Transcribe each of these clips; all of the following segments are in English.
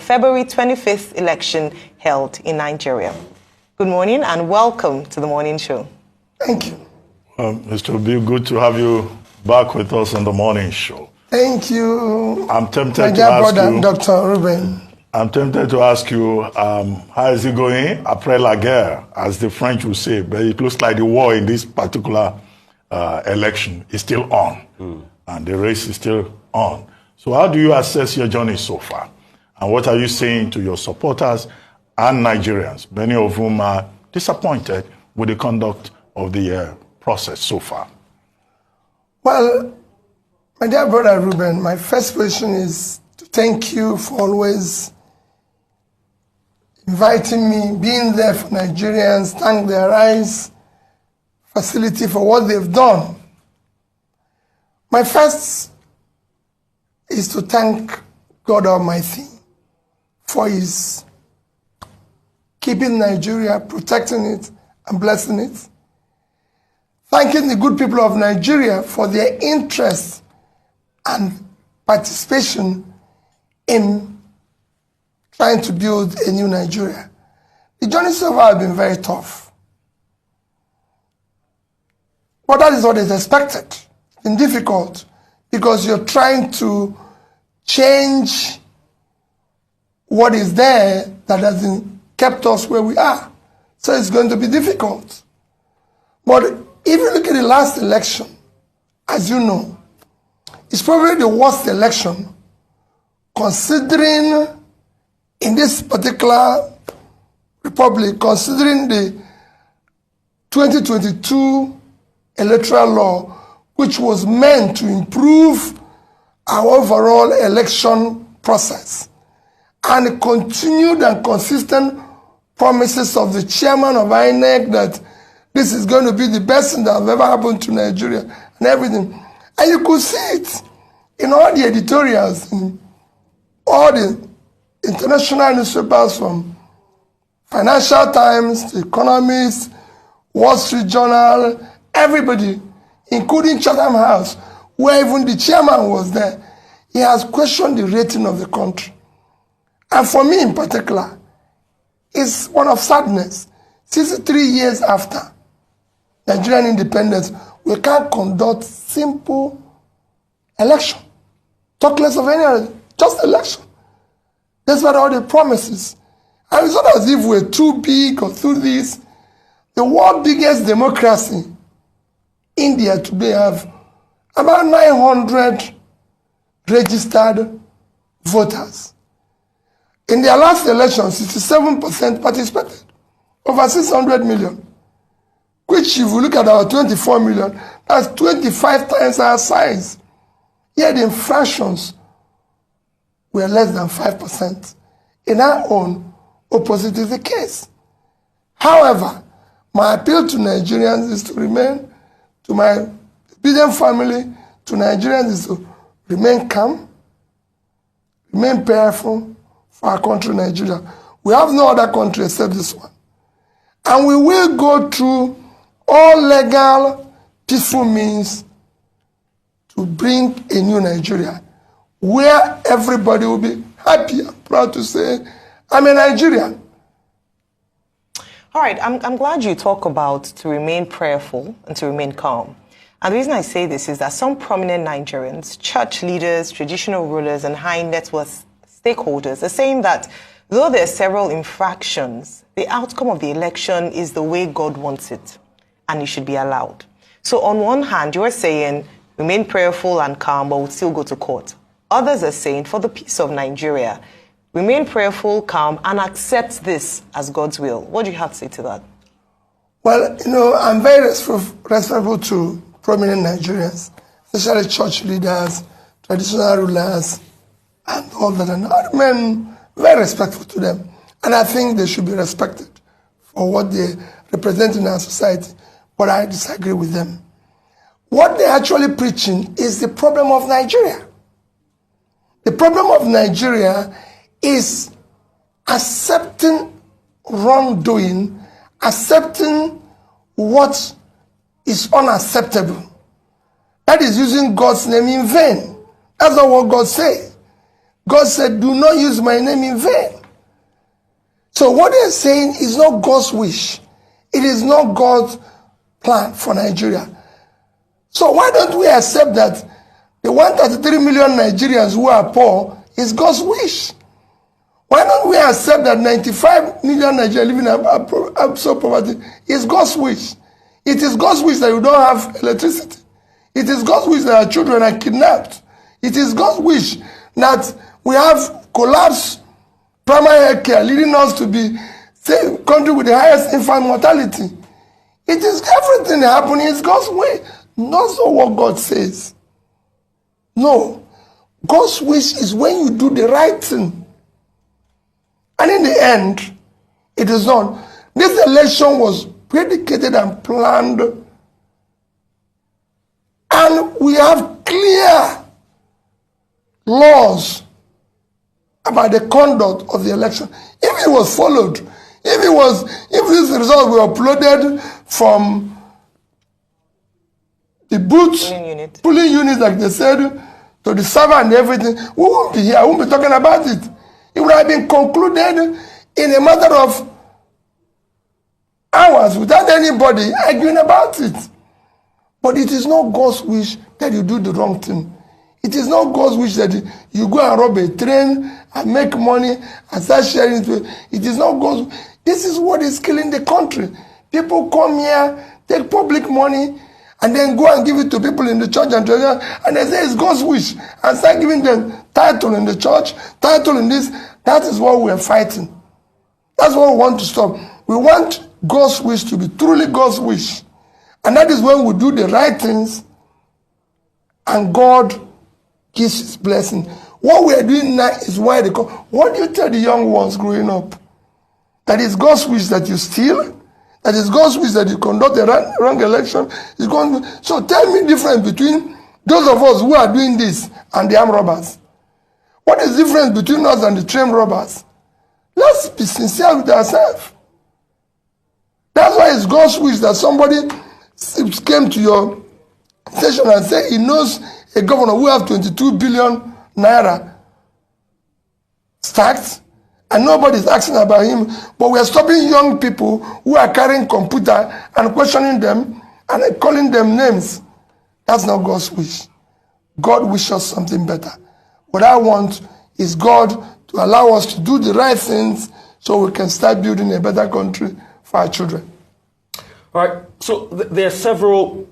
February 25th election held in Nigeria. Good morning and welcome to the morning show. Thank you. Mr. Obi, good to have you back with us on the morning show. Thank you. I'm tempted my to dear ask brother, you, Dr. Ruben. I'm tempted to ask you, how is it going? Après la guerre, as the French would say, but it looks like the war in this particular election is still on, and the race is still on. So how do you assess your journey so far? And what are you saying to your supporters and Nigerians, many of whom are disappointed with the conduct of the process so far? Well, my dear brother Ruben, my first question is to thank you for always inviting me, being there for Nigerians, thank the RISE facility for what they've done. My first is to thank God Almighty for his keeping Nigeria, protecting it, and blessing it. Thanking the good people of Nigeria for their interest and participation in trying to build a new Nigeria. The journey so far has been very tough. But that is what is expected. It's been difficult because you're trying to change what is there that hasn't kept us where we are. So it's going to be difficult. But if you look at the last election, as you know, it's probably the worst election considering in this particular republic, considering the 2022 electoral law, which was meant to improve our overall election process, and continued and consistent promises of the chairman of Inec that this is going to be the best thing that has ever happened to Nigeria and everything. And you could see it in all the editorials, in all the international newspapers, from Financial Times, The Economist, Wall Street Journal, everybody, including Chatham House, where even the chairman was there. He has questioned the rating of the country. And for me in particular, it's one of sadness. 63 years after Nigerian independence, we can't conduct simple election. Talk less of any other, just election. Despite all the promises. And it's not as if we're too big or too this. The world's biggest democracy, India today, have about 900 registered voters. In their last election, 67% participated, over 600 million, which if you look at our 24 million, that's 25 times our size. Yet the infractions were less than 5%. In our own, opposite is the case. However, my appeal to Nigerians is to remain, to my obedient family, to Nigerians is to remain calm, remain prayerful for our country, Nigeria. We have no other country except this one. And we will go through all legal, peaceful means to bring a new Nigeria, where everybody will be happy and proud to say, I'm a Nigerian. All right, I'm glad you talk about to remain prayerful and to remain calm. And the reason I say this is that some prominent Nigerians, church leaders, traditional rulers, and high net worth stakeholders are saying that though there are several infractions, the outcome of the election is the way God wants it, and it should be allowed. So on one hand, you are saying remain prayerful and calm, but we'll still go to court. Others are saying for the peace of Nigeria, remain prayerful, calm, and accept this as God's will. What do you have to say to that? Well, you know, I'm very respectful to prominent Nigerians, especially church leaders, traditional rulers, and all that. And I remain very respectful to them. And I think they should be respected for what they represent in our society. But I disagree with them. What they're actually preaching is the problem of Nigeria. The problem of Nigeria is accepting wrongdoing, accepting what is unacceptable. That is using God's name in vain. That's not what God says. God said, do not use my name in vain. So what they're saying is not God's wish. It is not God's plan for Nigeria. So why don't we accept that the 133 million Nigerians who are poor is God's wish? Why don't we accept that 95 million Nigerians living in absolute poverty is God's wish? It is God's wish that you don't have electricity. It is God's wish that our children are kidnapped. It is God's wish that we have collapsed primary health care, leading us to be the country with the highest infant mortality. It is everything happening is God's way, not so what God says. No. God's wish is when you do the right thing. And in the end, it is not. This election was predicated and planned. And we have clear laws about the conduct of the election. If it was followed, if these results were uploaded from the booth, polling unit, like they said, to the server and everything, we won't be here. We won't be talking about it. It would have been concluded in a matter of hours without anybody arguing about it. But it is not God's wish that you do the wrong thing. It is not God's wish that you go and rob a train and make money and start sharing it. It is not God's. This is what is killing the country. People come here, take public money, and then go and give it to people in the church and they say it's God's wish, and start giving them title in the church, title in this. That is what we are fighting. That's what we want to stop. We want God's wish to be truly God's wish. And that is when we do the right things and God gives his blessing. What we are doing now is why they come. What do you tell the young ones growing up? That is God's wish that you steal? That is God's wish that you conduct a wrong election? So tell me the difference between those of us who are doing this and the armed robbers. What is the difference between us and the trained robbers? Let's be sincere with ourselves. That's why it's God's wish that somebody came to your station and said he knows a governor who has 22 billion naira stacked, and nobody's asking about him. But we are stopping young people who are carrying computer and questioning them and calling them names. That's not God's wish. God wishes something better. What I want is God to allow us to do the right things so we can start building a better country for our children. All right. So there are several,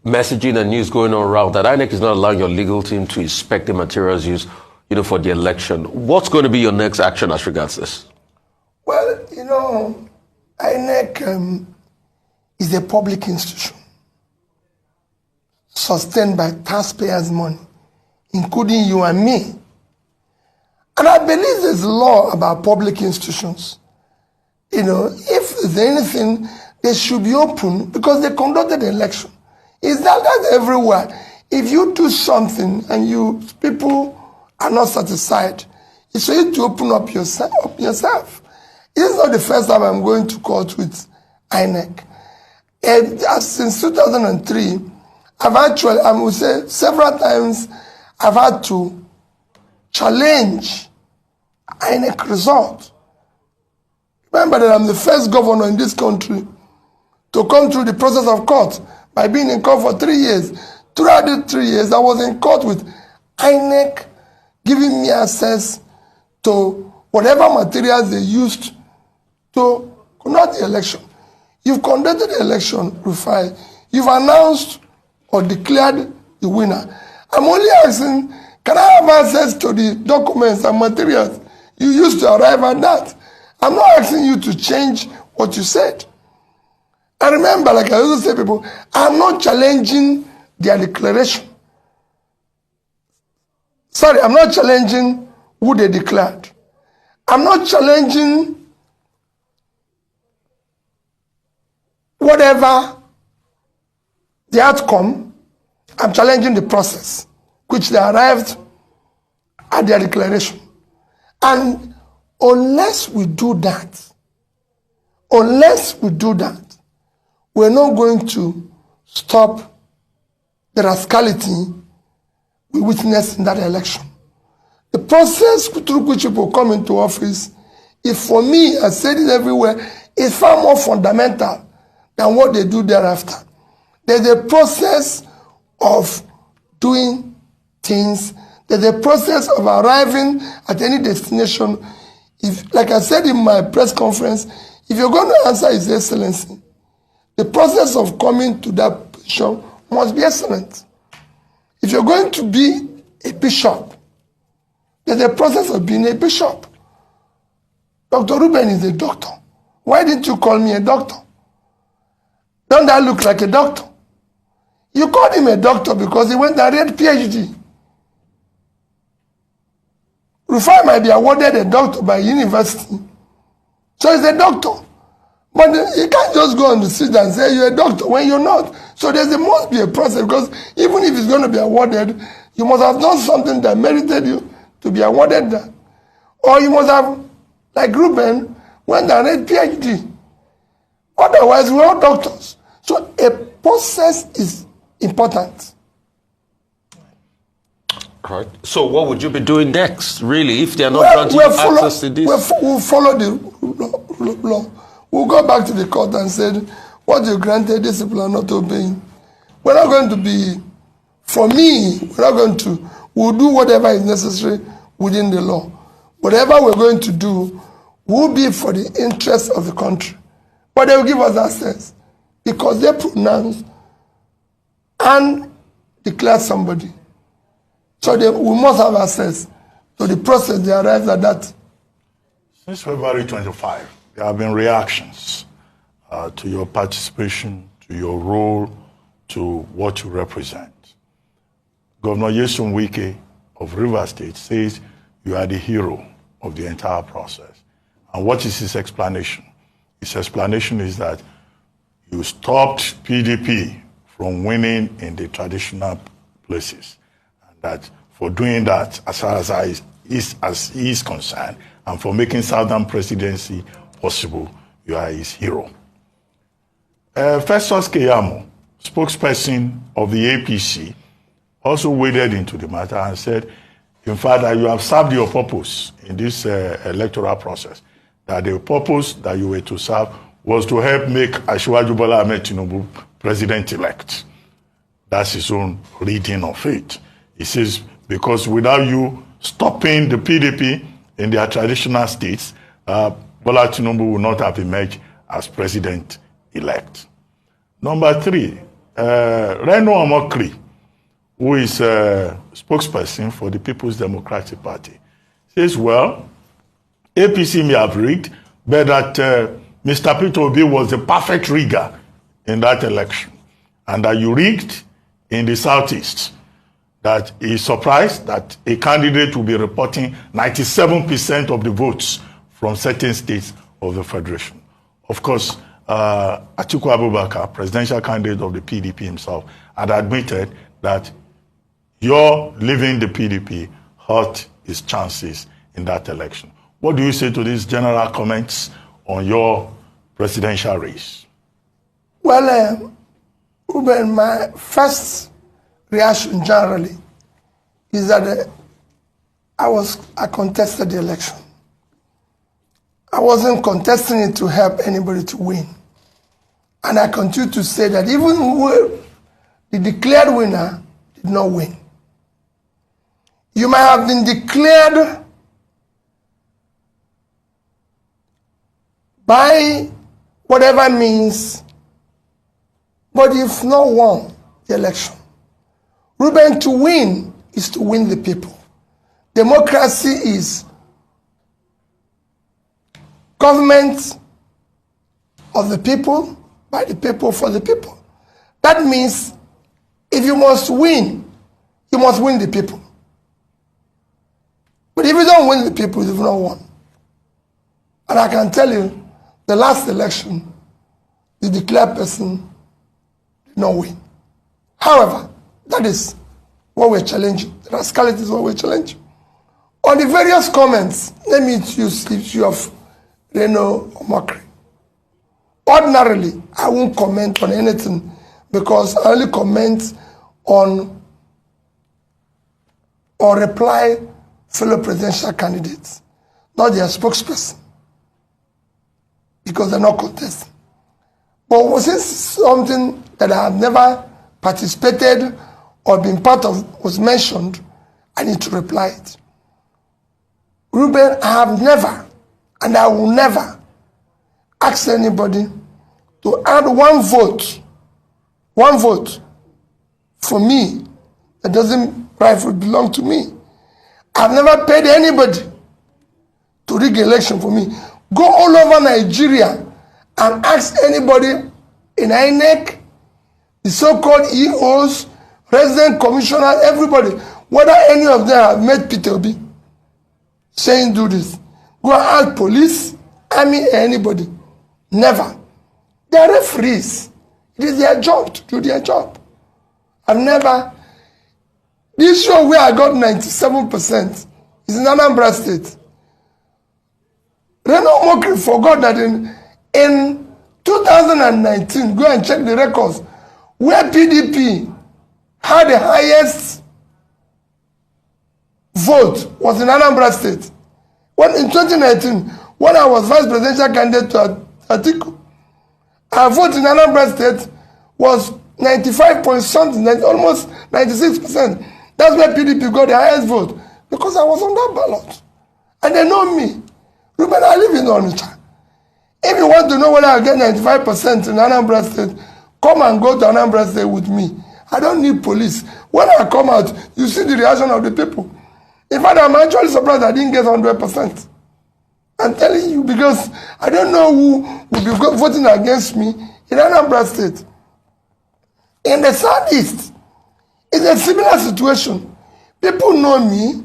messaging and news going on around that Inec is not allowing your legal team to inspect the materials used, for the election. What's going to be your next action as regards this? Well, Inec is a public institution sustained by taxpayers' money, including you and me. And I believe there's a law about public institutions. If there's anything, they should be open because they conducted the election. That's everywhere. If you do something and people are not satisfied, it's for you to open up yourself. It's not the first time I'm going to court with Inec. Since 2003, I would say several times, I've had to challenge Inec result. Remember that I'm the first governor in this country to come through the process of court by being in court for 3 years. Throughout the 3 years, I was in court with Inec giving me access to whatever materials they used to conduct the election. You've conducted the election, Rufai. You've announced or declared the winner. I'm only asking, can I have access to the documents and materials you used to arrive at that? I'm not asking you to change what you said. And remember, like I also say, people, I'm not challenging their declaration. Sorry, I'm not challenging who they declared. I'm not challenging whatever the outcome. I'm challenging the process which they arrived at their declaration. And unless we do that, we're not going to stop the rascality we witnessed in that election. The process through which people come into office is, for me, I said it everywhere, is far more fundamental than what they do thereafter. There's a process of doing things. There's a process of arriving at any destination. If, like I said in my press conference, if you're going to answer His Excellency, the process of coming to that position must be excellent. If you're going to be a bishop, there's a process of being a bishop. Dr. Ruben is a doctor. Why didn't you call me a doctor? Don't that look like a doctor? You called him a doctor because he went and read PhD. Rufai might be awarded a doctor by university. So he's a doctor. But you can't just go on the street and say you're a doctor when you're not. So there must be a process, because even if it's going to be awarded, you must have done something that merited you to be awarded that. Or you must have, like Ruben, went and read PhD. Otherwise, we're all doctors. So a process is important. Right. So what would you be doing next, really, if they are not granting you access to this? We'll follow the law. We'll go back to the court and say, what you granted, these people are not obeying. We're not going to be, for me, we'll do whatever is necessary within the law. Whatever we're going to do will be for the interest of the country. But they will give us access because they pronounce and declare somebody. So we must have access to the process they arrived at that. Since February 25, there have been reactions to your participation, to your role, to what you represent. Governor Nyesom Wike of Rivers State says you are the hero of the entire process. And what is his explanation? His explanation is that you stopped PDP from winning in the traditional places. And that for doing that, as far as he is concerned, and for making Southern presidency possible, you are his hero. Festus Keyamo, spokesperson of the APC, also waded into the matter and said, in fact, that you have served your purpose in this electoral process, that the purpose that you were to serve was to help make Asiwaju Bola Ahmed Tinubu president-elect. That's his own reading of it. He says, because without you stopping the PDP in their traditional states, Bola Tinubu would not have emerged as president-elect. Number 3, Reno Omokri, who is a spokesperson for the People's Democratic Party, says, well, APC may have rigged, but that Mr. Peter Obi was the perfect rigger in that election, and that you rigged in the Southeast, that he is surprised that a candidate will be reporting 97% of the votes from certain states of the Federation. Of course, Atiku Abubakar, presidential candidate of the PDP himself, had admitted that your leaving the PDP hurt his chances in that election. What do you say to these general comments on your presidential race? Well, Ruben, my first reaction generally is that I contested the election. I wasn't contesting it to help anybody to win. And I continue to say that even the declared winner did not win. You might have been declared by whatever means, but you've not won the election. Ruben, to win is to win the people. Democracy is government of the people, by the people, for the people. That means if you must win, you must win the people. But if you don't win the people, you've not won. And I can tell you, the last election, the declared person did not win. However, that is what we're challenging. The rascality is what we're challenging. On the various comments, let me use the issue of Reno Omokri. Ordinarily, I won't comment on anything because I only comment on or reply fellow presidential candidates, not their spokesperson, because they're not contesting. But was this something that I have never participated or been part of was mentioned, I need to reply it. Ruben, I have never, and I will never, ask anybody to add one vote for me that doesn't rightfully belong to me. I've never paid anybody to rig election for me. Go all over Nigeria and ask anybody in Inec, the so-called EOs, resident commissioners, everybody, whether any of them have met Peter Obi saying do this. Go and ask police, army, anybody. Never. They are referees. It is their job to do their job. I've never. This show where I got 97% is in Anambra State. Reno Mokri forgot that in 2019, go and check the records, where PDP had the highest vote was in Anambra State. When in 2019, when I was vice presidential candidate to Atiku, our vote in Anambra State was 95 point something, almost 96%. That's where PDP got the highest vote, because I was on that ballot. And they know me. Ruben, I live in Onitsha. If you want to know whether I get 95% in Anambra State, come and go to Anambra State with me. I don't need police. When I come out, you see the reaction of the people. In fact, I'm actually surprised I didn't get 100%. I'm telling you, because I don't know who will be voting against me in Anambra State. In the Southeast, it's a similar situation. People know me.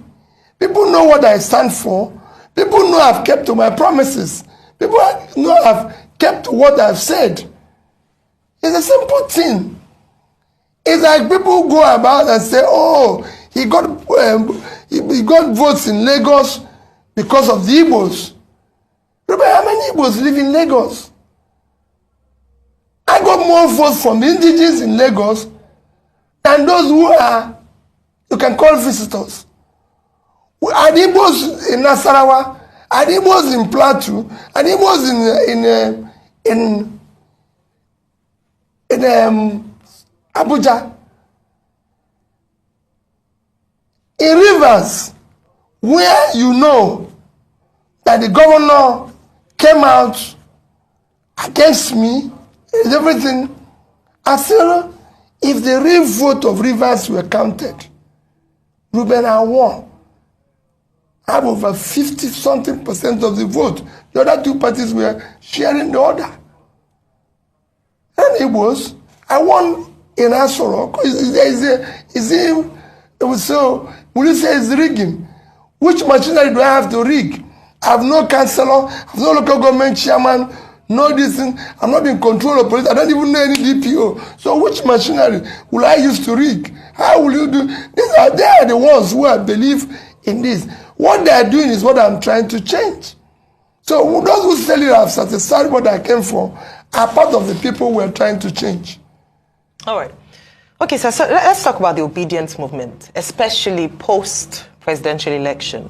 People know what I stand for. People know I've kept to my promises. People know I've kept to what I've said. It's a simple thing. It's like people go about and say, oh, he got votes in Lagos because of the Igbos. Remember how many Igbos live in Lagos? I got more votes from the indigenes in Lagos than those who are, you can call visitors. Are the Igbos in Nasarawa? Are the Igbos in Plateau? Are the Igbos in Abuja? In Rivers, where you know that the governor came out against me, and everything, I said, if the real vote of Rivers were counted, Ruben, I won. I have over 50-something% of the vote. The other two parties were sharing the order. And it was, I won in Asoro. So, will you say it's rigging? Which machinery do I have to rig? I have no councillor, I have no local government chairman, no this thing. I'm not in control of police. I don't even know any DPO. So which machinery will I use to rig? How will you do? They are the ones who I believe in this. What they are doing is what I'm trying to change. So those who tell you I've satisfied what I came for are part of the people we're trying to change. All right. Okay, so let's talk about the obedience movement, especially post-presidential election.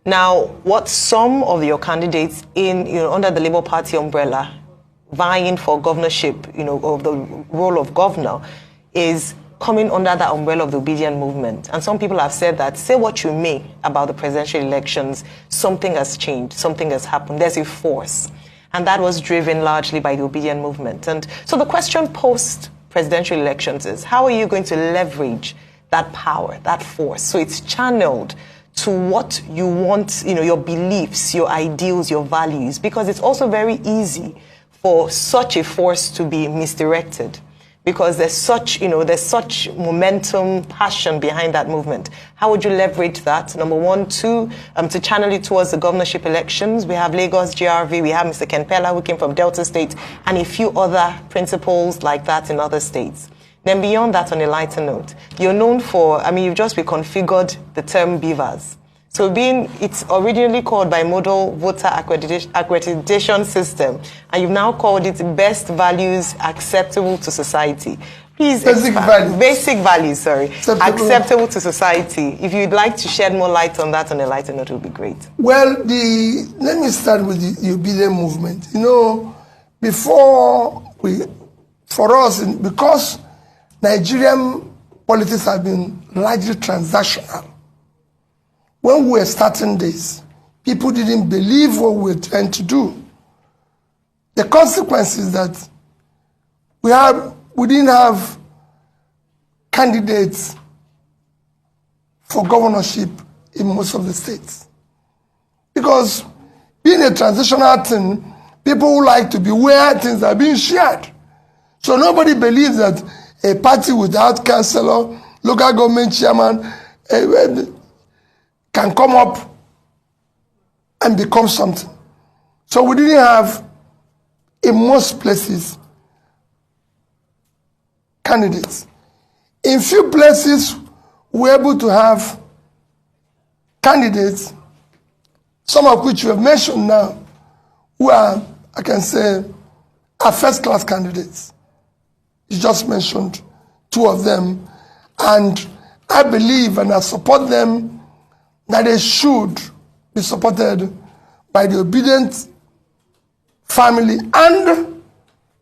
Now, what some of your candidates under the Labour Party umbrella vying for governorship, of the role of governor, is coming under that umbrella of the obedient movement. And some people have said that, say what you may about the presidential elections, something has changed, something has happened, there's a force. And that was driven largely by the obedient movement. And so the question post-presidential elections is, how are you going to leverage that power, that force, so it's channeled to what you want, your beliefs, your ideals, your values? Because it's also very easy for such a force to be misdirected, because there's such momentum, passion behind that movement. How would you leverage that? Number one. Two, to channel it towards the governorship elections. We have Lagos GRV, we have Mr. Ken Pella, who came from Delta State, and a few other principles like that in other states. Then beyond that, on a lighter note, you're known for, you've just reconfigured the term beavers. So it's originally called Bimodal Voter Accreditation System, and you've now called it Best Values Acceptable to Society. Please Basic expand. values. Basic values, sorry. Acceptable. To society. If you'd like to shed more light on that on a lighter note, it would be great. Well, let me start with the obedient movement. You know, because Nigerian politics have been largely transactional, when we were starting this, people didn't believe what we were trying to do. The consequence is that we didn't have candidates for governorship in most of the states. Because being a transitional thing, people who like to be where things are being shared. So nobody believes that a party without councillor, local government chairman, can come up and become something. So we didn't have, in most places, candidates. In few places, we were able to have candidates, some of which we have mentioned now, who are, I can say, are first-class candidates. You just mentioned two of them, and I believe and I support them that they should be supported by the obedient family and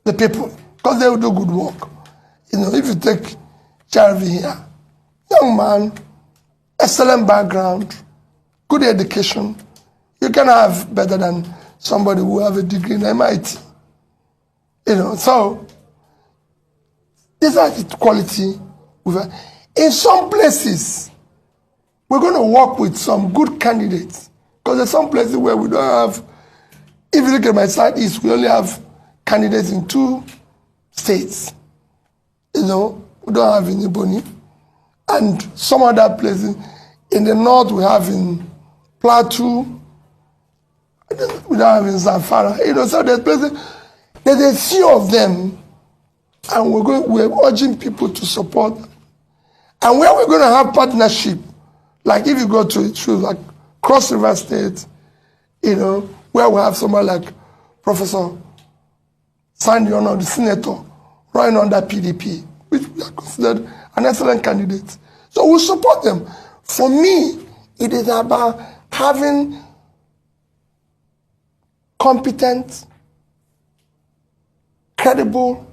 the people, because they will do good work. You know, if you take Jarvi here, young man, excellent background, good education, you can have better than somebody who have a degree in MIT. You know, so these are the quality we've had. In some places, we're going to work with some good candidates, because there's some places where we don't have. If you look at my side east, we only have candidates in 2 states. You know, we don't have in Iboni. And some other places, in the north, we have in Plateau. We don't have in Zamfara. You know, so there's places, there's a few of them, and we're urging people to support. And where we're going to have partnership, like if you go to like Cross River State, you know, where we have someone like Professor Sandy Ono, the senator, running under PDP, which we are considered an excellent candidate. So we support them. For me, it is about having competent, credible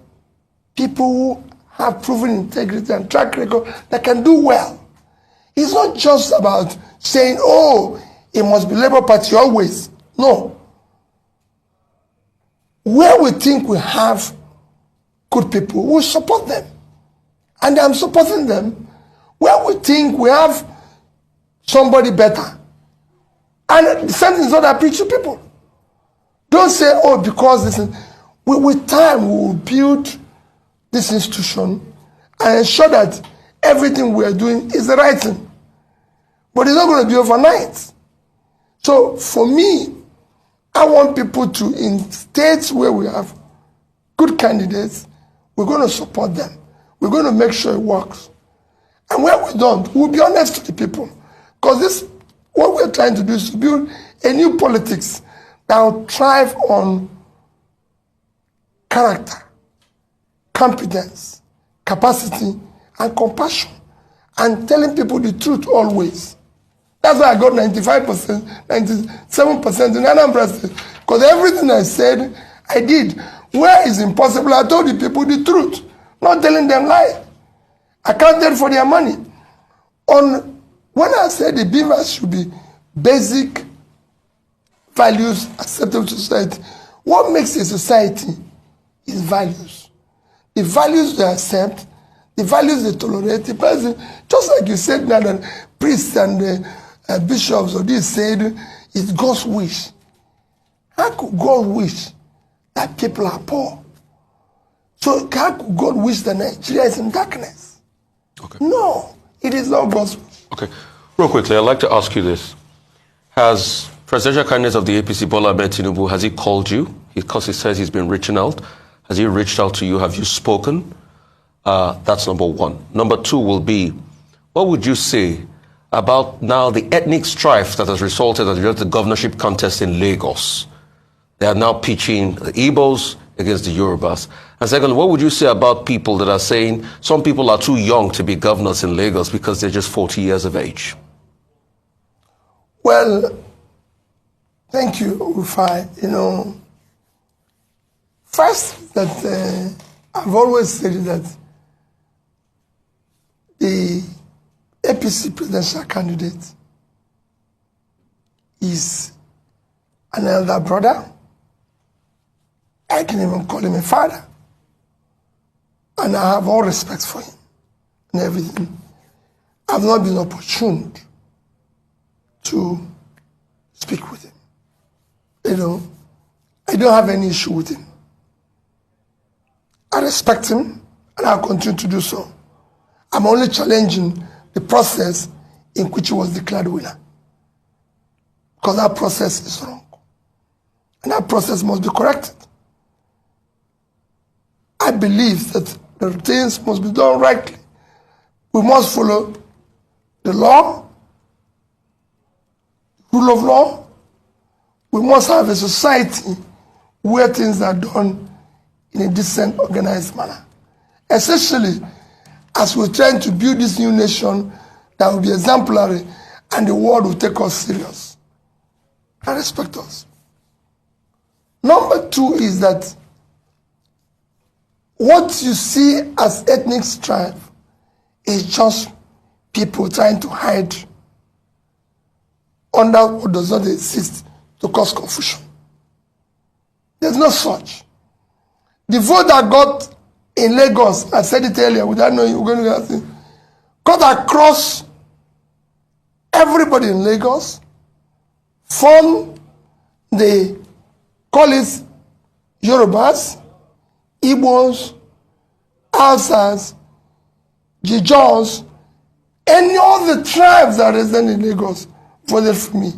people who have proven integrity and track record that can do well. It's not just about saying, oh, it must be Labour Party always. No. Where we think we have good people, we support them. And I'm supporting them. Where we think we have somebody better. And the same thing is what I preach to people. Don't say, oh, because this is... With time, we will build this institution and ensure that everything we are doing is the right thing. But it's not going to be overnight. So for me, I want people to, in states where we have good candidates, we're going to support them. We're going to make sure it works. And where we don't, we'll be honest to the people. Because what we're trying to do is to build a new politics that will thrive on character, competence, capacity, and compassion, and telling people the truth always. That's why I got 95%, 97% in Anambra State. Because everything I said, I did. Where it's impossible, I told the people the truth, not telling them lies. I counted for their money. When I said the beavers should be basic values acceptable to society, what makes a society is values. The values they accept, the values they tolerate, the person, just like you said now that priests and bishops or this said, it's God's wish. How could God wish that people are poor? So how could God wish that Nigeria is in darkness? Okay. No, it is not God's wish. Okay. Real quickly, I'd like to ask you this. Has presidential candidate of the APC, Bola Ahmed Tinubu, has he called you? Because he says he's been reaching out. Has he reached out to you? Have you spoken? That's number one. Number two will be, what would you say about now the ethnic strife that has resulted in the governorship contest in Lagos? They are now pitching the Igbos, against the Yorubas? And second, what would you say about people that are saying some people are too young to be governors in Lagos because they're just 40 years of age? Well, thank you, Rufai. You know, first that I've always said that the APC presidential candidate is an elder brother. I can even call him a father. And I have all respect for him and everything. I've not been opportune to speak with him. You know, I don't have any issue with him. I respect him and I'll continue to do so. I'm only challenging the process in which he was declared winner. Because that process is wrong. And that process must be corrected. I believe that the things must be done rightly. We must follow the law, rule of law. We must have a society where things are done in a decent, organized manner. Especially as we're trying to build this new nation that will be exemplary and the world will take us serious and respect us. Number two is that what you see as ethnic strife is just people trying to hide under what does not exist to cause confusion. There's no such. The vote that got in Lagos, I said it earlier, without knowing you're going to ask it, got across everybody in Lagos from the, call it Yorubas, Igbos, Hausas, Jijons, any of the tribes that reside in Lagos voted for me.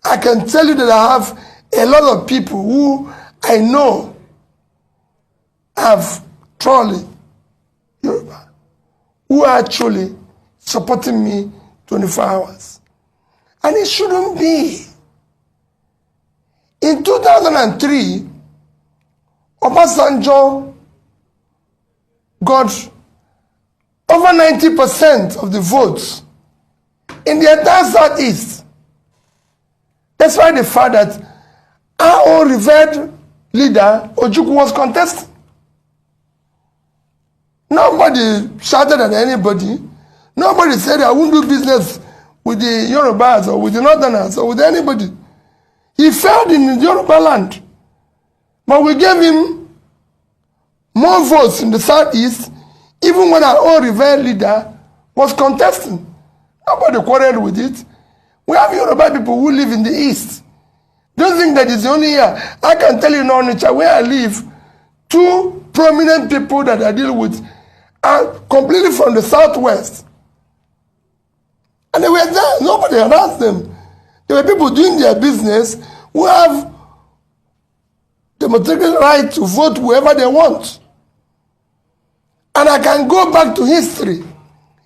I can tell you that I have a lot of people who I know have truly Yoruba, who are actually supporting me 24 hours. And it shouldn't be. In 2003, Obasanjo got over 90% of the votes in the entire Southeast. That's why the fact that our own revered leader, Ojukwu, was contesting. Nobody shouted at anybody. Nobody said, I won't do business with the Yorubas or with the Northerners or with anybody. He failed in the Yoruba land. But we gave him more votes in the Southeast, even when our own revered leader was contesting. Nobody quarreled with it. We have Yoruba people who live in the East. Don't think that it's only here. I can tell you now, nature, where I live, two prominent people that I deal with are completely from the Southwest. And they were there. Nobody had asked them. There were people doing their business who have the material right to vote whoever they want. And I can go back to history.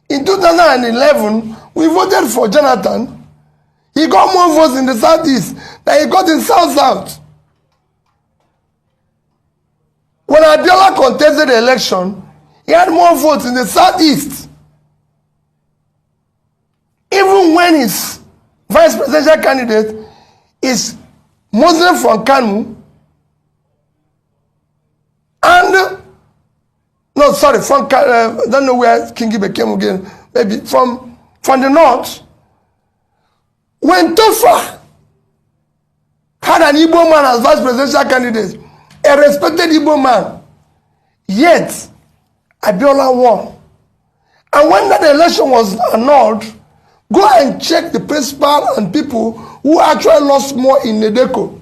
In 2011, we voted for Jonathan. He got more votes in the Southeast than he got in South-South. When Abiola contested the election, he had more votes in the Southeast. Even when his vice presidential candidate is Muslim from Kanu, and I don't know where King Ibe came again, maybe from the north. When Tofa had an Igbo man as vice presidential candidate, a respected Igbo man, yet Abiola won. And when that election was annulled, go and check the principal and people who actually lost more in Nedeko.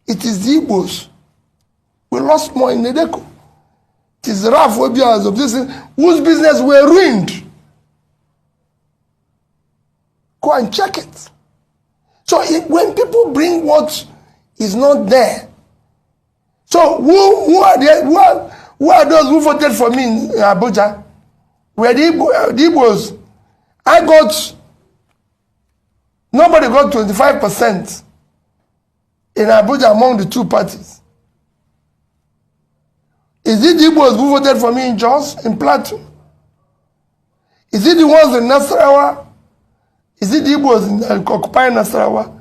It is the Igbos. We lost more in Nedeko. It is the Raf Obias of this whose business were ruined. Go and check it. So when people bring what is not there, so who are those who voted for me in Abuja? Were the Igbos? Nobody got 25% in Abuja among the two parties. Is it the Igbos who voted for me in Jos, in Plateau? Is it the ones in Nasarawa? Is it the Igbos in occupying Nasarawa?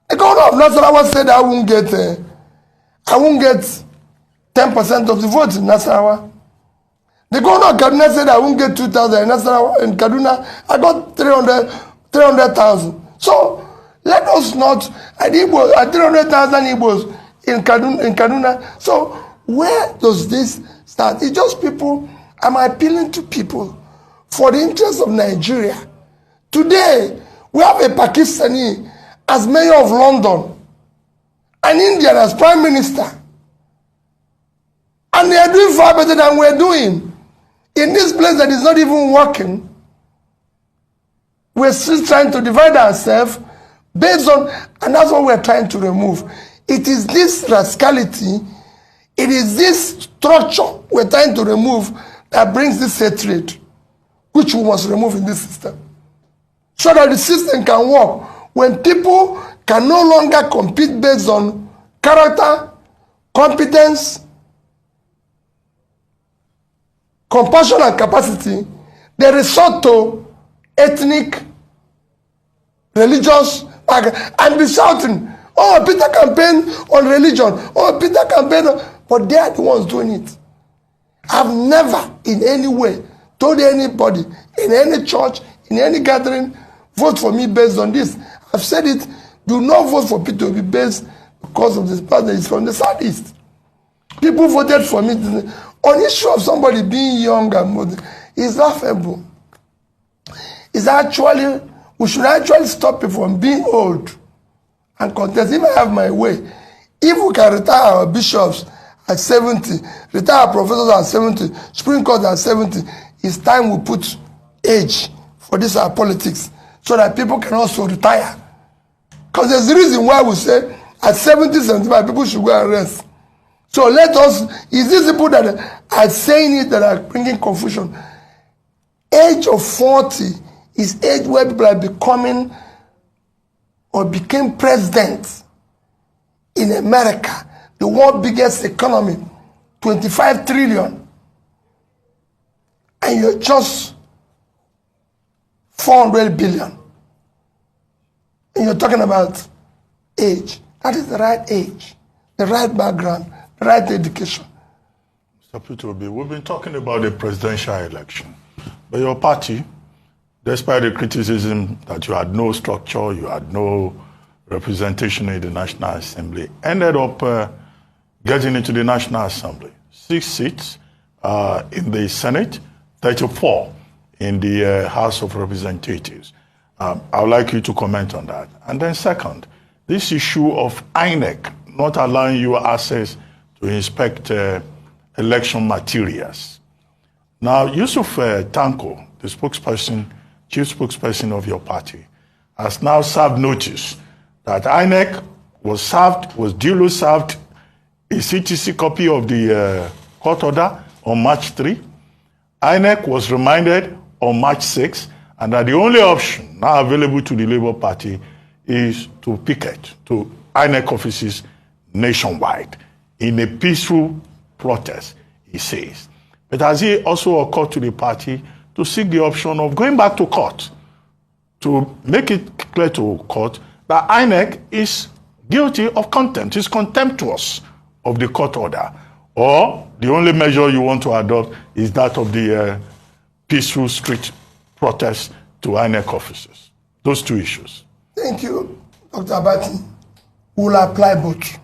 The governor of Nasarawa said I won't get 10% of the votes in Nasarawa. The governor of Kaduna said I won't get 2,000 in Nasarawa. In Kaduna, I got 300,000. So let us not, at 300,000 Igbos in Kaduna. So where does this start? It's just people. I'm appealing to people for the interest of Nigeria. Today, we have a Pakistani as mayor of London, an Indian as prime minister. And they are doing far better than we're doing. In this place that is not even working, we're still trying to divide ourselves based on, and that's what we're trying to remove. It is this rascality, it is this structure we're trying to remove that brings this hatred, which we must remove in this system. So that the system can work. When people can no longer compete based on character, competence, compassion and capacity, they resort to ethnic, religious, and be shouting, oh, Peter campaign on religion, oh, Peter campaign on, but they are the ones doing it. I've never in any way told anybody in any church, in any gathering, vote for me based on this. I've said it, do not vote for Peter to be based because of this person is from the southeast. People voted for me on issue of somebody being young and modern. It's laughable. It's actually, we should actually stop people from being old and contest. If I have my way, if we can retire our bishops at 70, retire our professors at 70, Supreme Court at 70, it's time we put age for this our politics so that people can also retire. Because there's a reason why we say at 70, 75, people should go and rest. So let us, is these people that are saying it that are bringing confusion? Age of 40 is age where people are becoming or became president in America, the world's biggest economy, 25 trillion. And you're just 400 billion. And you're talking about age. That is the right age, the right background, the right education. Mr. Peter, we've been talking about the presidential election. But your party, despite the criticism that you had no structure, you had no representation in the National Assembly, ended up getting into the National Assembly. 6 seats in the Senate, 34 in the House of Representatives. I would like you to comment on that. And then second, this issue of Inec not allowing you access to inspect election materials. Now, Yusuf Tanko, the spokesperson, chief spokesperson of your party, has now served notice that Inec was duly served a CTC copy of the court order on March 3. Inec was reminded on March 6, and that the only option now available to the Labour Party is to picket to Inec offices nationwide in a peaceful protest, he says. But has it also occurred to the party to seek the option of going back to court to make it clear to court that Inec is guilty of contempt, is contemptuous of the court order? Or the only measure you want to adopt is that of the peaceful street protest to Inec offices? Those two issues. Thank you, Dr. Abati. We'll apply both.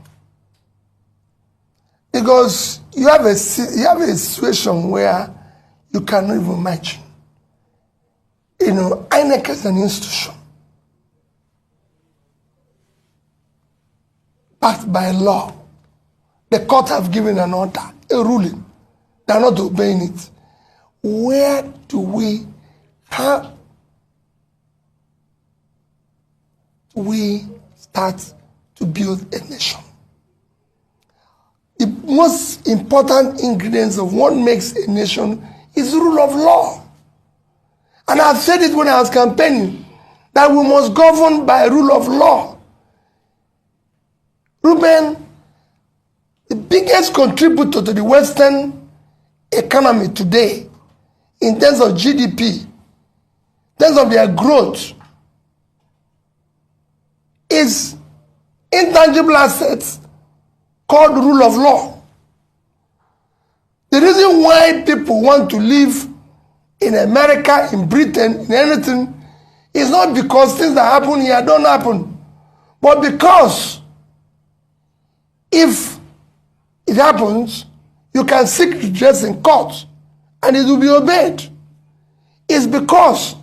Because you have a situation where you cannot even imagine. You know, INEC is an institution backed by law. The court have given an order, a ruling. They are not obeying it. Where do we start to build a nation? The most important ingredients of what makes a nation is the rule of law. And I've said it when I was campaigning, that we must govern by rule of law. Reuben, the biggest contributor to the Western economy today in terms of GDP, in terms of their growth, is intangible assets called rule of law. The reason why people want to live in America, in Britain, in anything, is not because things that happen here don't happen, but because if it happens, you can seek redress in court and it will be obeyed. It's because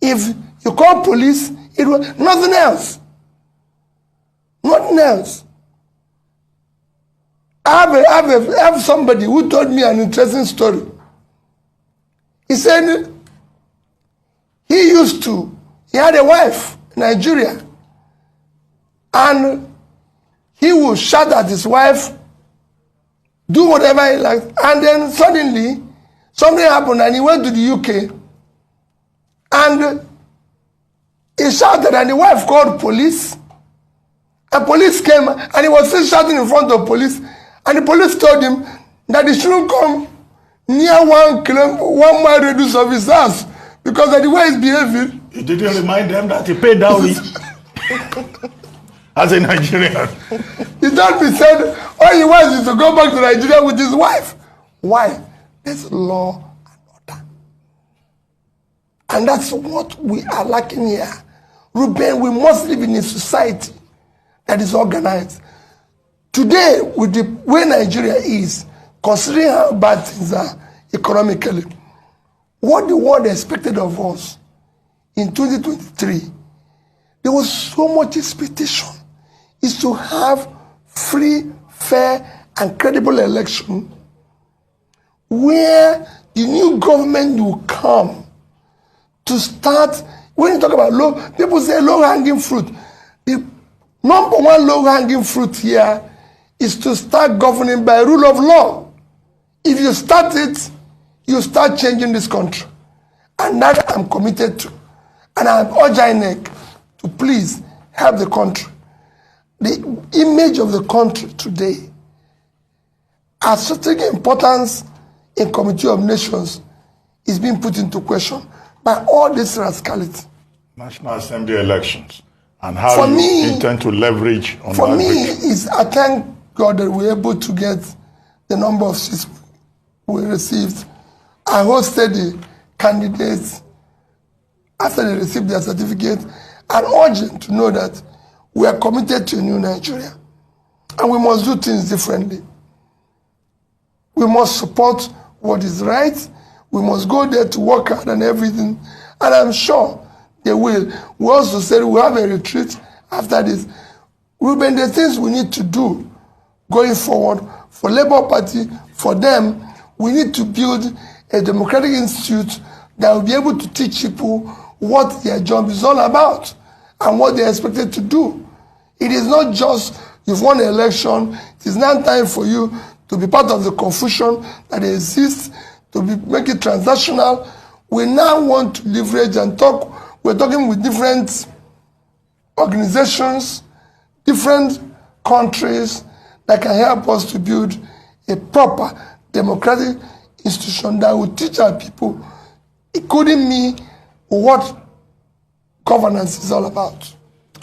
if you call police, it will nothing else. Nothing else. I have somebody who told me an interesting story. He said he had a wife in Nigeria, and he would shout at his wife, do whatever he likes, and then suddenly something happened and he went to the UK and he shouted and the wife called police. And police came and he was still shouting in front of police, and the police told him that he shouldn't come near 1 mile radius of his house because of the way he's behaving. You didn't remind them that he paid dowry as a Nigerian. He told me, said, all he wants is to go back to Nigeria with his wife. Why? There's law and order. And that's what we are lacking here. Ruben, we must live in a society that is organized. Today, with the way Nigeria is, considering how bad things are economically, what the world expected of us in 2023, there was so much expectation, is to have free, fair, and credible election where the new government will come to start. When you talk about low, people say low-hanging fruit. The number one low-hanging fruit here is to start governing by rule of law. If you start it, you start changing this country. And that I'm committed to. And I urge Inec to please help the country. The image of the country today has strategic importance in Committee of Nations is being put into question by all this rascality. National Assembly elections and how you intend to leverage on for that me victory. is I thank God that we're able to get the number of seats we received. I hosted the candidates after they received their certificate and urge them to know that we are committed to a new Nigeria and we must do things differently. We must support what is right. We must go there to work hard and everything. And I'm sure they will. We also said we'll have a retreat after this. Ruben, the things we need to do going forward for Labour Party, for them, we need to build a democratic institute that will be able to teach people what their job is all about and what they're expected to do. It is not just you've won an election. It is now time for you to be part of the confusion that exists, to make it transactional. We now want to leverage and talk. We're talking with different organizations, different countries that can help us to build a proper democratic institution that will teach our people, including me, what governance is all about.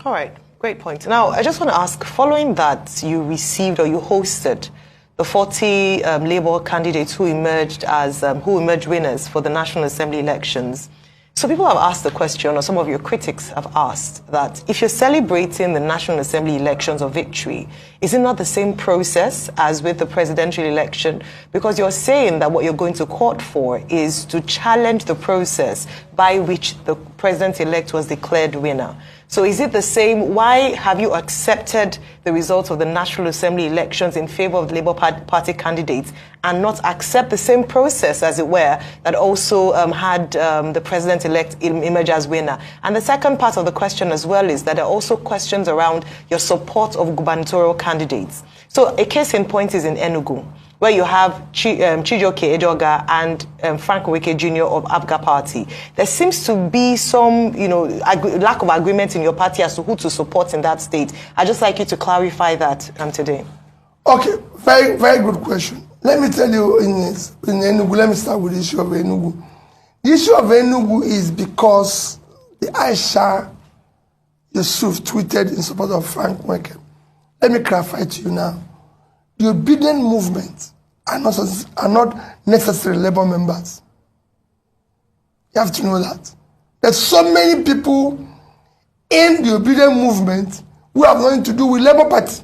All right, great point. Now, I just want to ask, following that you received or you hosted the 40 Labour candidates who emerged winners for the National Assembly elections. So people have asked the question, or some of your critics have asked, that if you're celebrating the National Assembly elections of victory, is it not the same process as with the presidential election? Because you're saying that what you're going to court for is to challenge the process by which the president-elect was declared winner. So is it the same? Why have you accepted the results of the National Assembly elections in favor of the Labour Party candidates and not accept the same process, as it were, that also had the president-elect emerge as winner? And the second part of the question as well is that there are also questions around your support of gubernatorial candidates. So a case in point is in Enugu, where you have Chijioke Ejoga and Frank Wike Jr. of ABGA Party. There seems to be some, lack of agreement in your party as to who to support in that state. I'd just like you to clarify that today. Okay, Very, very good question. Let me tell you in Enugu, let me start with the issue of Enugu. The issue of Enugu is because the Aisha Yusuf tweeted in support of Frank Mweke. Let me clarify to you now. The obedient movement are not necessarily labor members. You have to know that. There's so many people in the obedient movement who have nothing to do with Labour Party.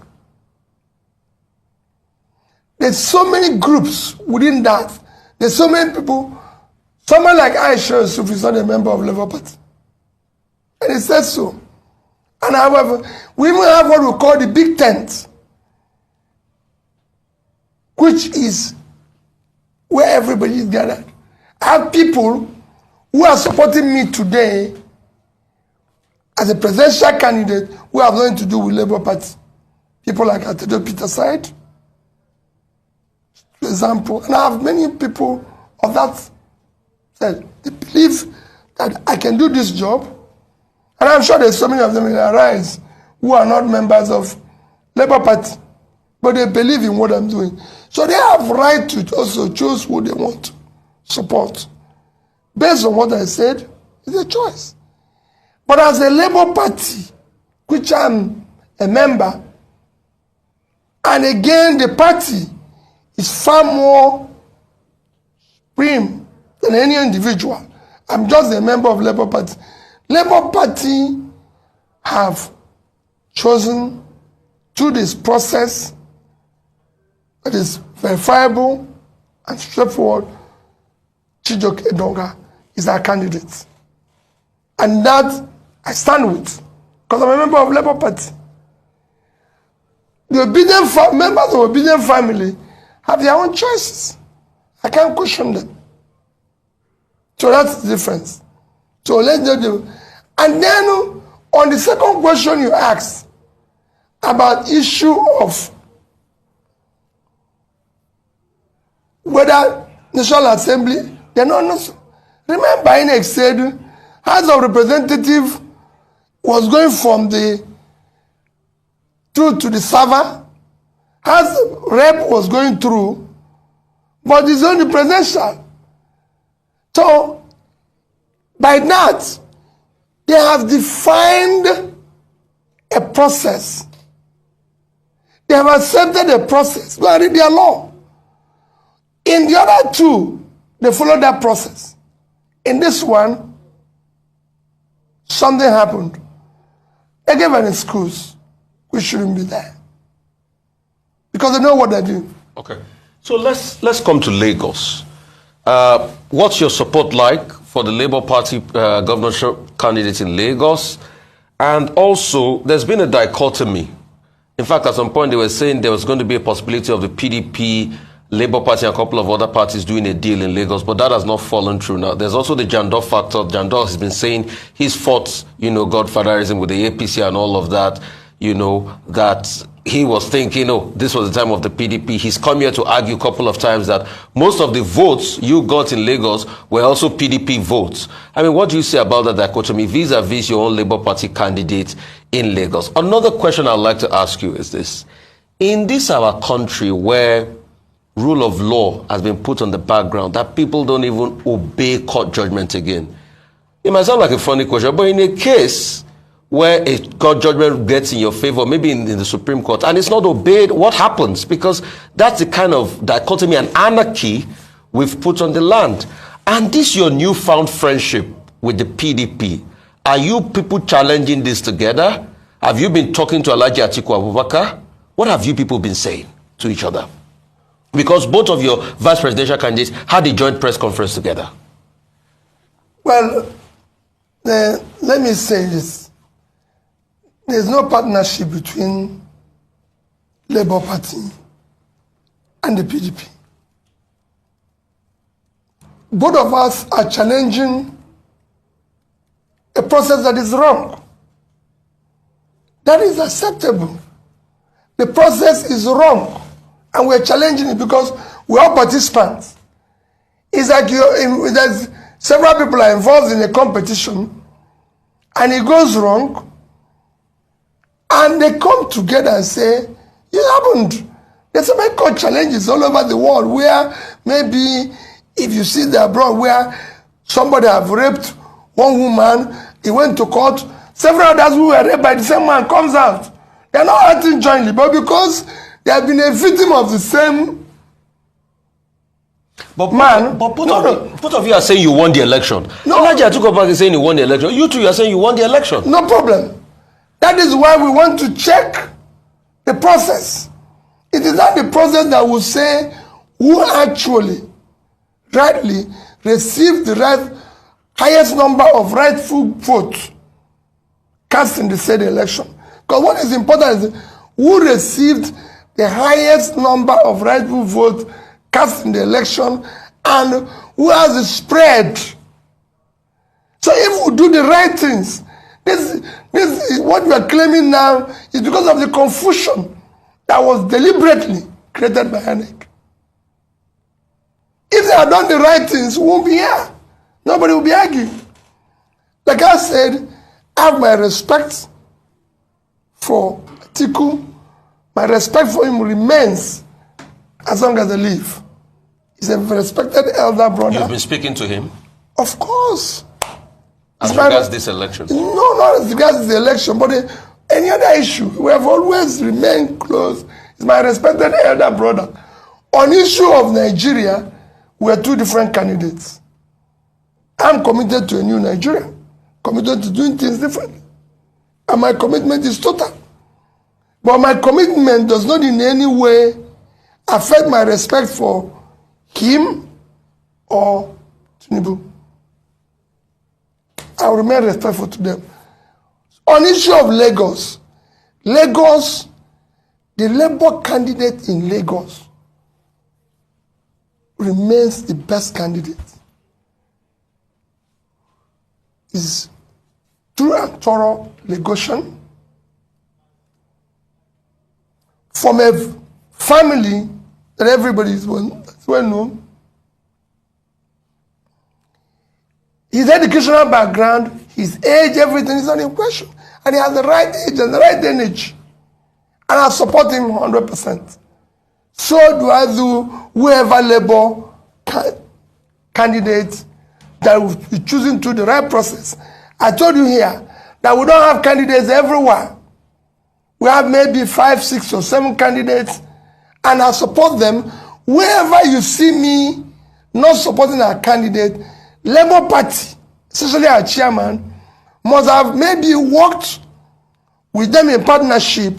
There's so many groups within that. There's so many people. Someone like Aisha Yusuf is not a member of Labour Party. And he says so. And however, we even have what we call the big tent, which is where everybody is gathered. I have people who are supporting me today as a presidential candidate who have nothing to do with Labour Party. People like Atedo Peter Side, for example. And I have many people of that side. They believe that I can do this job. And I'm sure there's so many of them in their rise who are not members of Labour Party, but they believe in what I'm doing. So they have right to also choose who they want to support. Based on what I said, it's a choice. But as a Labour Party, which I'm a member, and again the party is far more supreme than any individual. I'm just a member of Labour Party. Labour Party have chosen through this process that is verifiable and straightforward, Chijioke Edonga is our candidate. And that I stand with, because I'm a member of Labour Party. The obedient members of obedient family have their own choices. I can't question them. So that's the difference. So let's do. And then on the second question you asked about issue of whether National Assembly, they're not. Remember, Inec said House of Representative was going from the through to the server. House Rep was going through, but it's only presidential. So by that, they have defined a process. They have accepted a process. Go and read their law. In the other two, they follow that process. In this one, something happened. They gave an excuse. We shouldn't be there. Because they know what they're doing. Okay. So let's come to Lagos. What's your support like for the Labour Party governorship candidate in Lagos? And also, there's been a dichotomy. In fact, at some point, they were saying there was going to be a possibility of the PDP, Labour Party, and a couple of other parties doing a deal in Lagos, but that has not fallen through now. There's also the Jandor factor. Jandor has been saying he's fought, godfatherism with the APC and all of that, that he was thinking, this was the time of the PDP. He's come here to argue a couple of times that most of the votes you got in Lagos were also PDP votes. I mean, what do you say about that dichotomy vis-a-vis your own Labour Party candidate in Lagos? Another question I'd like to ask you is this. In this our country where rule of law has been put on the background, that people don't even obey court judgment again. It might sound like a funny question, but in a case where a court judgment gets in your favor, maybe in the Supreme Court, and it's not obeyed, what happens? Because that's the kind of dichotomy and anarchy we've put on the land. And this your newfound friendship with the PDP. Are you people challenging this together? Have you been talking to Alhaji Atiku Abubakar? What have you people been saying to each other? Because both of your vice presidential candidates had a joint press conference together. Well, let me say this. There's no partnership between Labour Party and the PDP. Both of us are challenging a process that is wrong. That is acceptable. The process is wrong. And we're challenging it because we're all participants. It's like there's several people are involved in a competition and it goes wrong and they come together and say, it happened. There's so many court challenges all over the world where maybe if you see the abroad where somebody have raped one woman, he went to court, several others who were raped by the same man comes out. They're not acting jointly, but because they have been a victim of the same man. But both of you are saying you won the election. No. Elijah took up and saying you won the election. You two are saying you won the election. No problem. That is why we want to check the process. It is not the process that will say who actually rightly received the highest number of rightful votes cast in the said election. Because what is important is who received the highest number of rightful votes cast in the election and who has the spread. So if we do the right things, this is what we are claiming now is because of the confusion that was deliberately created by Inec. If they had done the right things, we won't be here. Nobody will be arguing. Like I said, I have my respect for Atiku. My respect for him remains as long as I live. He's a respected elder brother. You've been speaking to him? Of course. As regards this election? No, not as regards the election, but any other issue. We have always remained close. He's my respected elder brother. On issue of Nigeria, we are two different candidates. I'm committed to a new Nigeria, committed to doing things differently. And my commitment is total. But my commitment does not in any way affect my respect for him or Tinubu. I will remain respectful to them. On issue of Lagos, the Labour candidate in Lagos remains the best candidate. Is true and thorough Lagosian from a family that everybody is well known. His educational background, his age, everything is not in question. And he has the right age and the right energy. And I support him 100%. So do I do whoever Labour candidate that will be choosing through the right process. I told you here that we don't have candidates everywhere. We have maybe 5, 6, or 7 candidates, and I support them. Wherever you see me not supporting our candidate, Labour Party, especially our chairman, must have maybe worked with them in partnership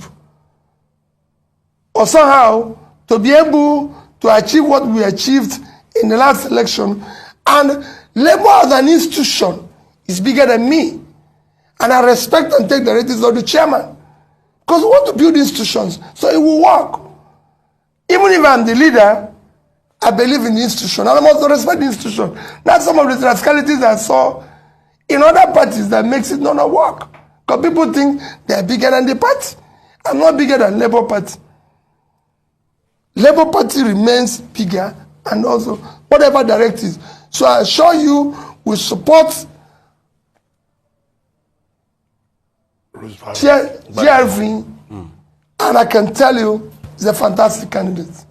or somehow to be able to achieve what we achieved in the last election. And Labour as an institution is bigger than me. And I respect and take the ratings of the chairman. Because we want to build institutions, so it will work. Even if I'm the leader, I believe in the institution, and I must respect the institution. That's some of the rascalities I saw in other parties that makes it not work. Because people think they're bigger than the party. I'm not bigger than Labour Party. Labour Party remains bigger, and also whatever directives. So I assure you, we support GRV, and I can tell you, he's a fantastic candidate.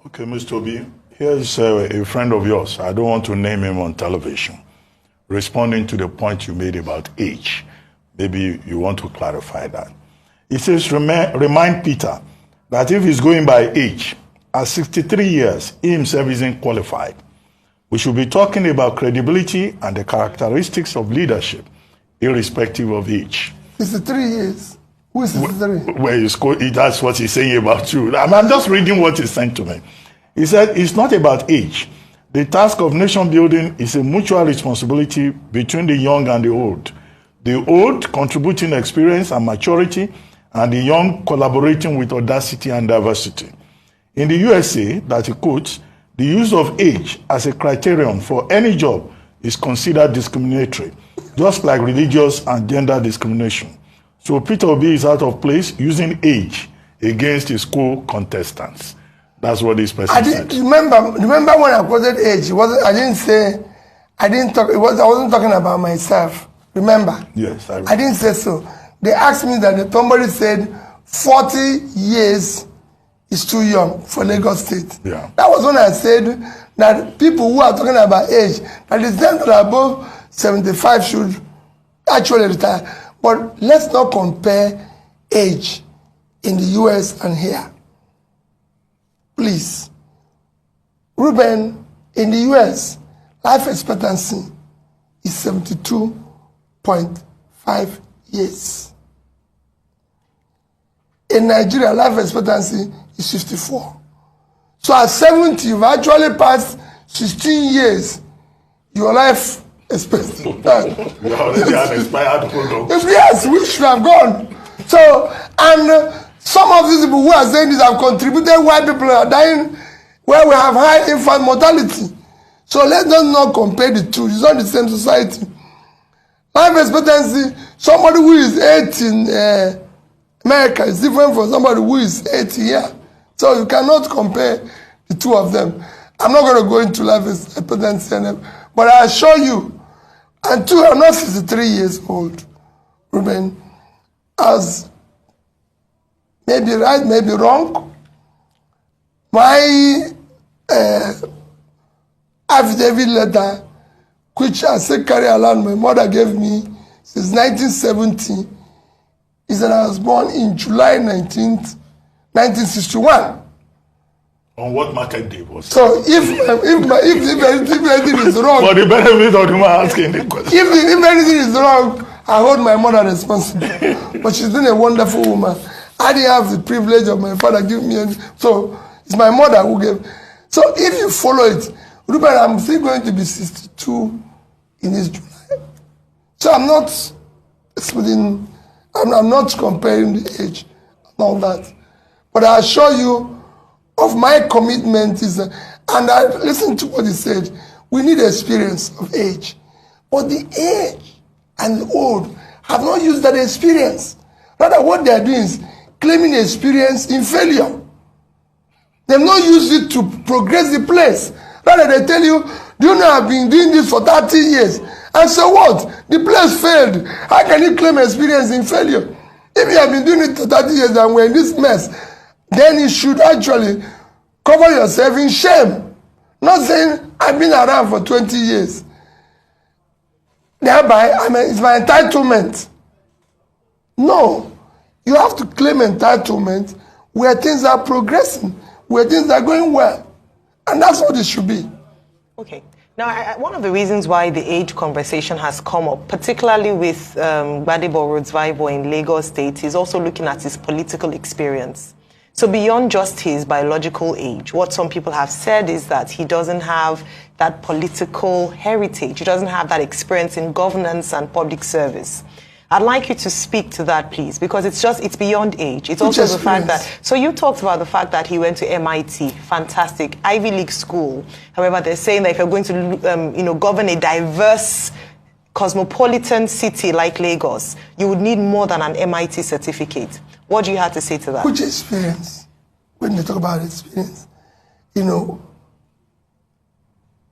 Okay, Mr. Obi, here's a friend of yours. I don't want to name him on television. Responding to the point you made about age. Maybe you want to clarify that. He says, remind Peter that if he's going by age, at 63 years, he himself isn't qualified. We should be talking about credibility and the characteristics of leadership, irrespective of age. 63 years. Who is 63? Well, that's what he's saying about you. I'm just reading what he sent to me. He said, it's not about age. The task of nation building is a mutual responsibility between the young and the old. The old contributing experience and maturity, and the young collaborating with audacity and diversity. In the USA, that he quotes, the use of age as a criterion for any job is considered discriminatory, just like religious and gender discrimination. So Peter Obi is out of place using age against his co-contestants. That's what this person said. Remember when I quoted age, I wasn't talking about myself. Remember? Yes, I didn't say so. They asked me that somebody said 40 years is too young for Lagos State. Yeah. That was when I said that people who are talking about age, that is them that are above 75 should actually retire. But let's not compare age in the US and here. Please. Ruben, in the US, life expectancy is 72.5 years. In Nigeria, life expectancy is 54. So at 70, you've actually passed 16 years. Your life expectancy. You're already an expired product. Yes, we should have gone. So, and some of these people who are saying this have contributed why people are dying where we have high infant mortality. So let's not compare the two. It's not the same society. Life expectancy, somebody who is 80 in America is different from somebody who is 80 here. So you cannot compare the two of them. I'm not going to go into life expectancy, but I assure you, and two, I'm not 63 years old, Ruben, as maybe right, maybe wrong. My affidavit letter, which I say carry along, my mother gave me since 1970, is that I was born in July 19th, 1961. On what market day was it? So if anything is wrong, For the benefit of the man asking the question. if anything is wrong, I hold my mother responsible. But she's been a wonderful woman. I didn't have the privilege of my father giving me any, so it's my mother who gave. So if you follow it, Ruben, I'm still going to be 62 in this July. So I'm not splitting, I'm not comparing the age and all that. But I assure you of my commitment is, and I listened to what he said, we need experience of age. But the age and the old have not used that experience. Rather, what they are doing is claiming experience in failure. They've not used it to progress the place. Rather, they tell you, do you know I've been doing this for 30 years? And so what? The place failed. How can you claim experience in failure? If you have been doing it for 30 years and we're in this mess, then you should actually cover yourself in shame. Not saying, I've been around for 20 years. Thereby, it's my entitlement. No. You have to claim entitlement where things are progressing, where things are going well. And that's what it should be. Okay. Now, one of the reasons why the age conversation has come up, particularly with Gbadebo Rodsvivo in Lagos State, is also looking at his political experience. So beyond just his biological age, what some people have said is that he doesn't have that political heritage. He doesn't have that experience in governance and public service. I'd like you to speak to that, please, because it's beyond age. It's also the fact that, so you talked about the fact that he went to MIT, fantastic, Ivy League school. However, they're saying that if you're going to, govern a diverse, cosmopolitan city like Lagos, you would need more than an MIT certificate. What do you have to say to that? Which experience? When they talk about experience,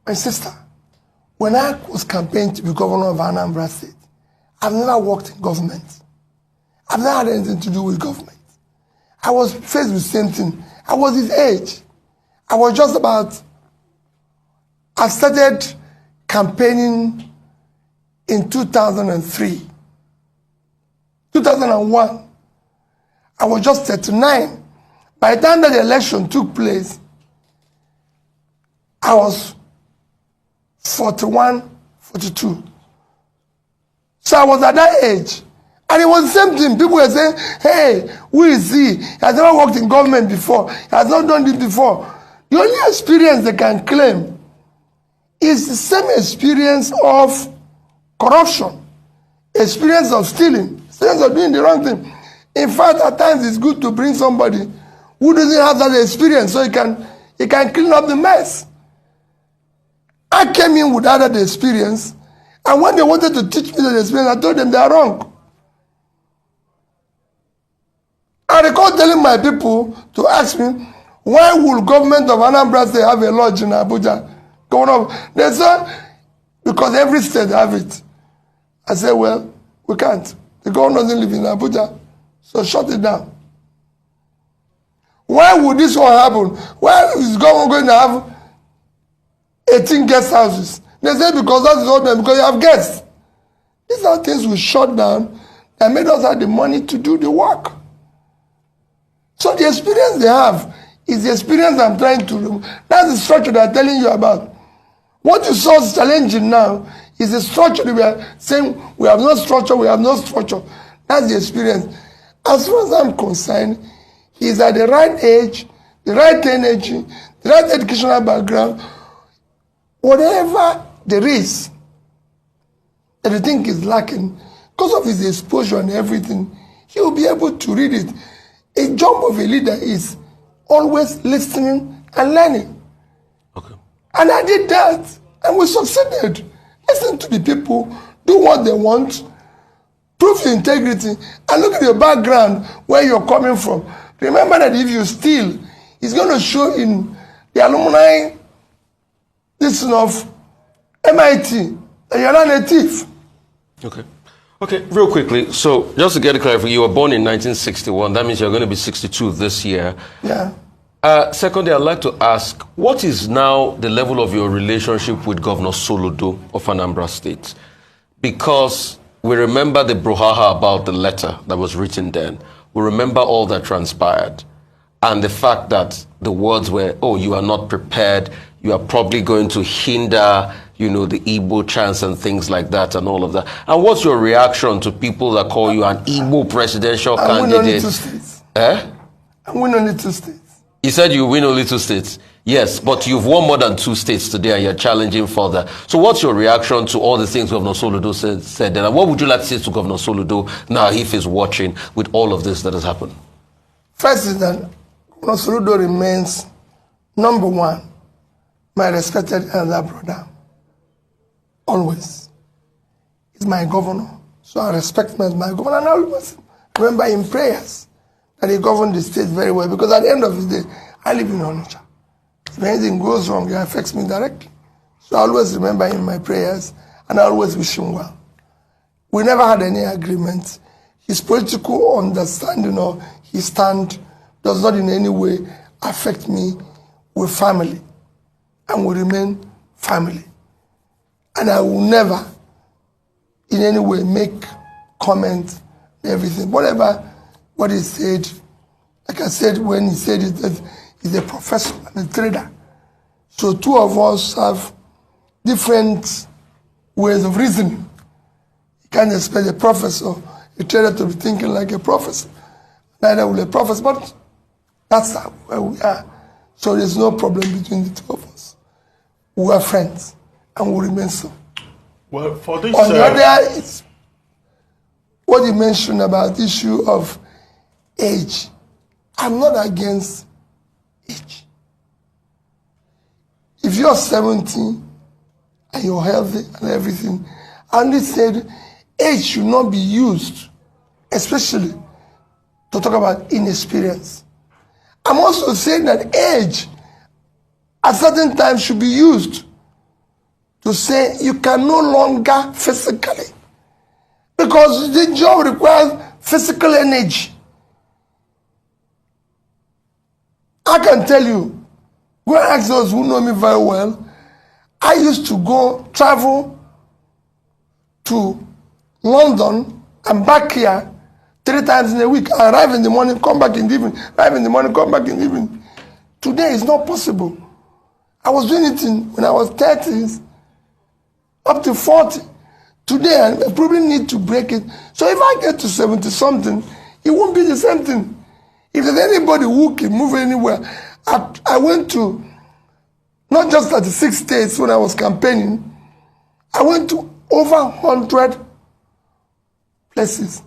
my sister, when I was campaigning to be governor of Anambra State, I've never worked in government. I've never had anything to do with government. I was faced with the same thing. I was his age. I was just about, I started campaigning in 2003. 2001. I was just 39. By the time that the election took place, I was 41, 42. So I was at that age. And it was the same thing. People were saying, hey, who is he? He has never worked in government before. He has not done this before. The only experience they can claim is the same experience of corruption, experience of stealing, experience of doing the wrong thing. In fact, at times it's good to bring somebody who doesn't have that experience so he can clean up the mess. I came in without that experience. And when they wanted to teach me that experience, I told them they are wrong. I recall telling my people to ask me, why would government of Anambra State have a lodge in Abuja? They said, because every state have it. I said, well, we can't. The government doesn't live in Abuja, so shut it down. Why would this one happen? Why is government going to have 18 guest houses? They say because that is all them, because you have guests. These are things we shut down that made us have the money to do the work. So the experience they have is the experience I'm trying to remove. That's the structure that I'm telling you about. What you saw is challenging now is the structure that we are saying we have no structure, we have no structure. That's the experience. As far as I'm concerned, he's at the right age, the right energy, the right educational background. Whatever there is that you think is lacking, because of his exposure and everything, he will be able to read it. A job of a leader is always listening and learning. Okay. And I did that, and we succeeded. Listen to the people, do what they want, prove your integrity, and look at your background, where you're coming from. Remember that if you steal, it's going to show in the alumni listen of MIT that you're not a thief. Okay. Okay, real quickly. So, just to get it clear, you were born in 1961. That means you're going to be 62 this year. Yeah. Secondly, I'd like to ask, what is now the level of your relationship with Governor Soludo of Anambra State? Because we remember the brouhaha about the letter that was written then. We remember all that transpired. And the fact that the words were, oh, you are not prepared, you are probably going to hinder, you know, the Igbo chance and things like that and all of that. And what's your reaction to people that call you an Igbo presidential candidate? I win only 2 states. Eh? I win only 2 states. You said you win only 2 states. Yes, but you've won more than 2 states today and you're challenging further. So what's your reaction to all the things Governor Soludo said? And what would you like to say to Governor Soludo now if he's watching with all of this that has happened? First is that Governor Soludo remains number 1, my respected elder brother. Always. He's my governor. So I respect him as my governor. And I always remember in prayers that he governed the state very well. Because at the end of the day, I live in Onitsha. If anything goes wrong, it affects me directly. So I always remember him in my prayers. And I always wish him well. We never had any agreement. His political understanding or his stand does not in any way affect me. We're family. And we remain family. And I will never in any way make comments and everything. What he said, like I said when he said it, that he's a professor and a trader. So 2 of us have different ways of reasoning. You can't expect a professor, a trader to be thinking like a professor. Neither will a professor, but that's where we are. So there's no problem between the 2 of us. We are friends. And will remain so. Well, for this, on the other, it's what you mentioned about the issue of age. I'm not against age. If you're 70 and you're healthy and everything, and they said age should not be used, especially to talk about inexperience. I'm also saying that age at certain times should be used to say you can no longer physically. Because the job requires physical energy. I can tell you, go and ask those who know me very well, I used to travel to London and back here 3 times in a week. I arrive in the morning, come back in the evening, arrive in the morning, come back in the evening. Today it's not possible. I was doing it when I was 30s, up to 40. Today, I probably need to break it. So if I get to 70-something, it won't be the same thing. If there's anybody who can move anywhere, I went to not just 36 states when I was campaigning, I went to over 100 places.